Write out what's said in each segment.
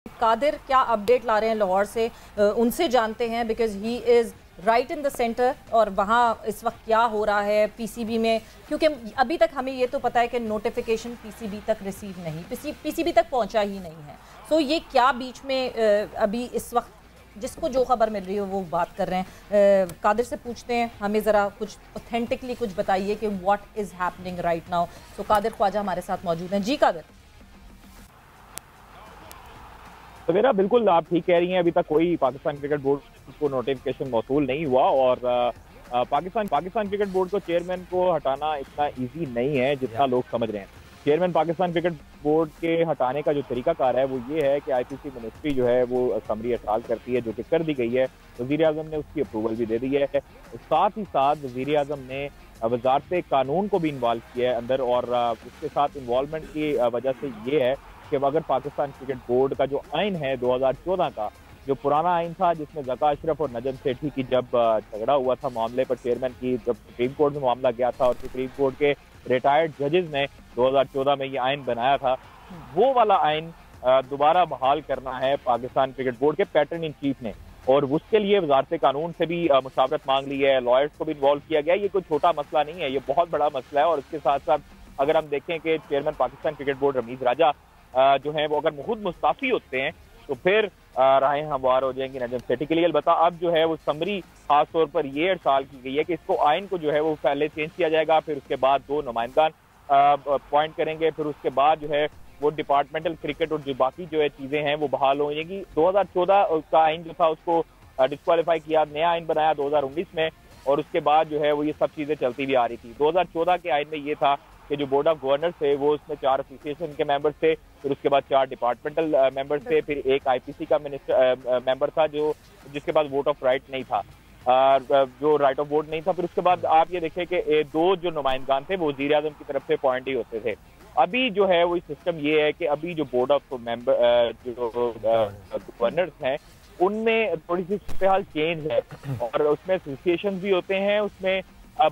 कादिर क्या अपडेट ला रहे हैं लाहौर से, उनसे जानते हैं, because he is right in the centre और वहाँ इस वक्त क्या हो रहा है पीसीबी में, क्योंकि अभी तक हमें ये तो पता है कि नोटिफिकेशन पीसीबी तक रिसीव नहीं, पीसीबी तक पहुँचा ही नहीं है। सो ये क्या बीच में अभी इस वक्त जिसको जो खबर मिल रही है वो बात कर रहे हैं। कादिर से पूछते हैं, हमें ज़रा कुछ ऑथेंटिकली कुछ बताइए कि what is happening right now. So Qadir Khawaja हमारे साथ मौजूद हैं। जी कादिर। तो मेरा बिल्कुल आप ठीक कह रही हैं, अभी तक कोई पाकिस्तान क्रिकेट बोर्ड को नोटिफिकेशन मौसूल नहीं हुआ और पाकिस्तान क्रिकेट बोर्ड को चेयरमैन को हटाना इतना इजी नहीं है जितना लोग समझ रहे हैं। चेयरमैन पाकिस्तान क्रिकेट बोर्ड के हटाने का जो तरीकाकार है वो ये है कि आईसीसी मिनिस्ट्री जो है वो समरी अरसाल करती है, जो कि कर दी गई है। वज़ीर आज़म ने उसकी अप्रूवल भी दे दी है। साथ ही साथ वज़ीर आज़म ने वज़ारत कानून को भी इन्वॉल्व किया है अंदर, और उसके साथ इन्वॉल्वमेंट की वजह से ये है कि अगर पाकिस्तान क्रिकेट बोर्ड का जो आइन है 2014 का, जो पुराना आइन था जिसमें ज़का अशरफ और नजम सेठी की जब झगड़ा हुआ था मामले पर चेयरमैन की, जब सुप्रीम कोर्ट में मामला गया था और सुप्रीम कोर्ट के रिटायर्ड जजेस ने 2014 में ये आइन बनाया था, वो वाला आइन दोबारा बहाल करना है पाकिस्तान क्रिकेट बोर्ड के पैटर्न इन चीफ ने, और उसके लिए वजारत कानून से भी मुशावरत मांग ली है, लॉयर्स को भी इन्वॉल्व किया गया। ये कोई छोटा मसला नहीं है, ये बहुत बड़ा मसला है। और इसके साथ साथ अगर हम देखें कि chairman Pakistan cricket board Ramiz Raja जो है वो अगर खुद मुस्ताफी होते हैं तो फिर राहें हमवार हो जाएंगी नजम सेठी के लिए। अलबत्ता अब जो है वो समरी खास तौर पर ये अरसाल की गई है कि इसको आइन को जो है वो पहले चेंज किया जाएगा, फिर उसके बाद 2 नुमाइंदान अपॉइंट करेंगे, फिर उसके बाद जो है वो डिपार्टमेंटल क्रिकेट और जो बाकी जो है चीजें हैं वो बहाल हो जाएंगी। 2014 का आइन जो था उसको डिस्क्वालीफाई किया, नया आइन बनाया 2019 में, और उसके बाद जो है वो ये सब चीजें चलती भी आ रही थी। 2014 के आइन में ये था कि जो बोर्ड ऑफ गवर्नर्स थे वो उसमें 4 एसोसिएशन के मेंबर्स थे, फिर उसके बाद 4 डिपार्टमेंटल मेंबर्स थे, फिर एक आईपीसी का मेंबर था जो जिसके पास वोट ऑफ राइट नहीं था, जो राइट ऑफ वोट नहीं था। फिर उसके बाद आप ये देखें कि 2 जो नुमाइंदगान थे वो वज़ीर आज़म की तरफ से अपॉइंट ही होते थे। अभी जो है वो सिस्टम ये है कि अभी जो बोर्ड ऑफ मेंबर जो गवर्नर्स हैं उनमें थोड़ी सी सूरत चेंज है, और उसमें एसोसिएशन भी होते हैं, उसमें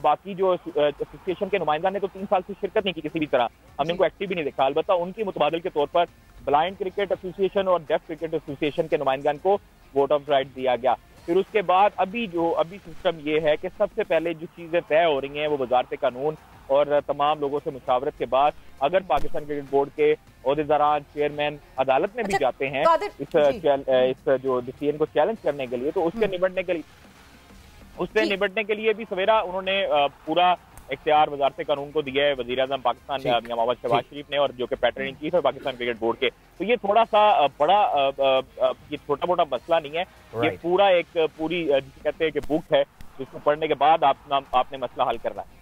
बाकी जो एसोसिएशन के नुमाइंदा ने तो 3 साल से शिरकत नहीं की किसी भी तरह, हमने उनको एक्टिव भी नहीं देखा। अलबत्ता उनकी मुतबादिल के तौर पर ब्लाइंड क्रिकेट एसोसिएशन और डेफ क्रिकेट एसोसिएशन के नुमाइंदान को वोट ऑफ राइट दिया गया। फिर उसके बाद अभी सिस्टम ये है कि सबसे पहले जो चीजें तय हो रही हैं वो वजारत कानून और तमाम लोगों से मुशावरत के बाद अगर पाकिस्तान क्रिकेट बोर्ड के ओहदेदारान चेयरमैन अदालत में भी जाते हैं इस जो डिसीजन को चैलेंज करने के लिए, तो उससे निपटने के लिए भी सवेरा उन्होंने पूरा इख्तियार वजारत कानून को दिया है वज़ीर आज़म पाकिस्तान मियां मोहम्मद शहबाज शरीफ ने, और जो कि पैटर्न इन चीफ है पाकिस्तान क्रिकेट बोर्ड के। तो ये थोड़ा सा बड़ा ये छोटा मोटा मसला नहीं है, ये पूरा एक पूरी जिसे कहते हैं कि बुक है जिसको पढ़ने के बाद आपने मसला हल करना है।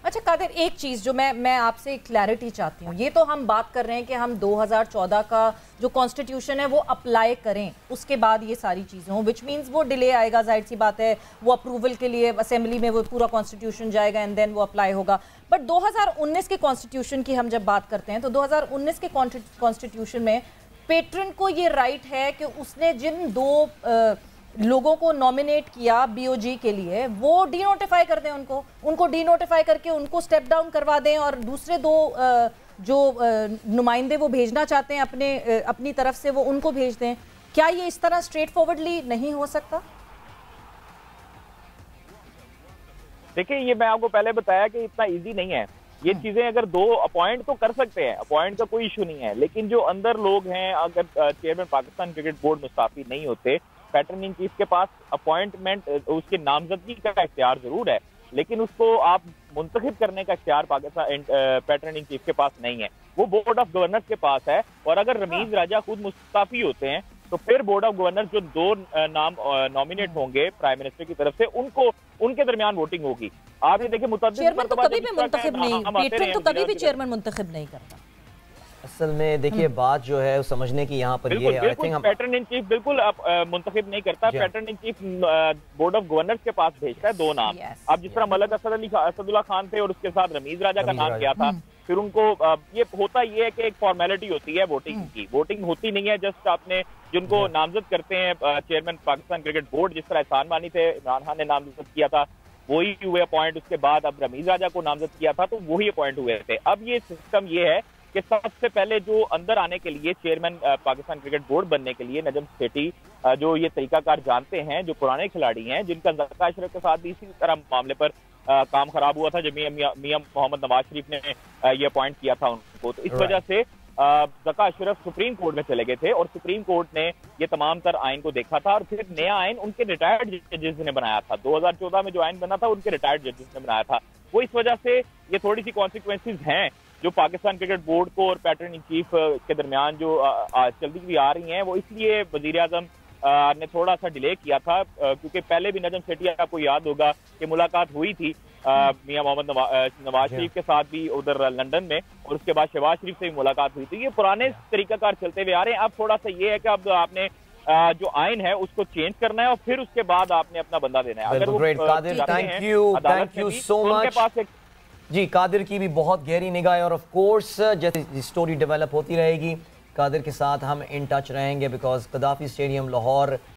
अच्छा कादिर, एक चीज़ जो मैं आपसे क्लैरिटी चाहती हूँ, ये तो हम बात कर रहे हैं कि हम 2014 का जो कॉन्स्टिट्यूशन है वो अप्लाई करें, उसके बाद ये सारी चीज़ें हों, विच मीन्स वो डिले आएगा, जाहिर सी बात है, वो अप्रूवल के लिए असेंबली में वो पूरा कॉन्स्टिट्यूशन जाएगा एंड देन वो अप्लाई होगा। बट 2019 के कॉन्स्टिट्यूशन की हम जब बात करते हैं तो 2019 के कॉन्स्टिट्यूशन में पेट्रन को ये राइट है कि उसने जिन 2 लोगों को नॉमिनेट किया बीओजी के लिए वो डीनोटिफाई कर दें, उनको डीनोटिफाई करके उनको स्टेप डाउन करवा दें, और दूसरे 2 जो नुमाइंदे वो भेजना चाहते हैं अपनी तरफ से वो उनको भेज दें। क्या ये इस तरह स्ट्रेट फॉरवर्डली नहीं हो सकता? देखिए, ये मैं आपको पहले बताया कि इतना इजी नहीं है। ये चीजें अगर 2 अपॉइंट तो कर सकते हैं, अपॉइंट का कोई इशू नहीं है, लेकिन जो अंदर लोग हैं, अगर chairman Pakistan cricket board Mustafi नहीं होते, पैटर्न इन चीफ के पास अपॉइंटमेंट उसके नामजदगी का इख्तियार जरूर है, लेकिन उसको आप मुंतखब करने का इख्तियार पाकिस्तान पैटर्न इन चीफ के पास नहीं है, वो बोर्ड ऑफ गवर्नर्स के पास है। और अगर रमीज राजा खुद मुस्ताफी होते हैं तो फिर बोर्ड ऑफ गवर्नर्स जो 2 नाम नॉमिनेट होंगे प्राइम मिनिस्टर की तरफ से उनके दरमियान वोटिंग होगी। आप ये देखिए चेयरमैन तो कभी भी मुंतखब नहीं, पेट्रन तो कभी भी चेयरमैन मुंतखब नहीं करता। असल में देखिए बात जो है वो समझने की यहाँ पर ये है, पैटर्न इन चीफ बिल्कुल मुंतखब नहीं करता, pattern in chief board of governors के पास भेजता है 2 नाम। अब जिस तरह मलक असदुल्ला खान थे और उसके साथ रमीज राजा का नाम किया था, फिर उनको ये होता ये है कि एक फॉर्मेलिटी होती है वोटिंग की, वोटिंग होती नहीं है, जस्ट आपने जिनको नामजद करते हैं चेयरमैन पाकिस्तान क्रिकेट बोर्ड, जिस तरह एहसान मानी थे, इमरान खान ने नामजद किया था, वही हुए अपॉइंट, उसके बाद अब रमीज राजा को नामजद किया था तो वही अपॉइंट हुए थे। अब ये सिस्टम ये है कि सबसे पहले जो अंदर आने के लिए चेयरमैन पाकिस्तान क्रिकेट बोर्ड बनने के लिए नजम सेठी जो ये तरीकाकार जानते हैं, जो पुराने खिलाड़ी हैं, जिनका ज़का अशरफ के साथ भी इसी तरह मामले पर काम खराब हुआ था जब मियां मोहम्मद नवाज शरीफ ने ये अपॉइंट किया था उनको। तो इस वजह से ज़का अशरफ सुप्रीम कोर्ट में चले गए थे और सुप्रीम कोर्ट ने ये तमाम तर आइन को देखा था और फिर नया आइन उनके रिटायर्ड जजेस ने बनाया था। 2014 में जो आइन बना था उनके रिटायर्ड जजेस ने बनाया था। वो इस वजह से ये थोड़ी सी कॉन्सिक्वेंसेज हैं जो पाकिस्तान क्रिकेट बोर्ड को और पैटर्न इन चीफ के दरमियान जो चलती हुई आ रही हैं, वो इसलिए वजीर आजम ने थोड़ा सा डिले किया था क्योंकि पहले भी नजम सेठी, आपको याद होगा कि मुलाकात हुई थी मियां मोहम्मद नवाज शरीफ के साथ भी उधर लंदन में, और उसके बाद शहबाज शरीफ से भी मुलाकात हुई थी। ये पुराने तरीकाकार चलते हुए आ रहे हैं। अब थोड़ा सा ये है कि अब आपने जो आइन है उसको चेंज करना है और फिर उसके बाद आपने अपना बंदा देना है। अगर वो थैंक यू सो मच जी। कादिर की भी बहुत गहरी निगाह है और ऑफ कोर्स जैसे स्टोरी डेवलप होती रहेगी कादिर के साथ हम इन टच रहेंगे, बिकॉज कदाफी स्टेडियम लाहौर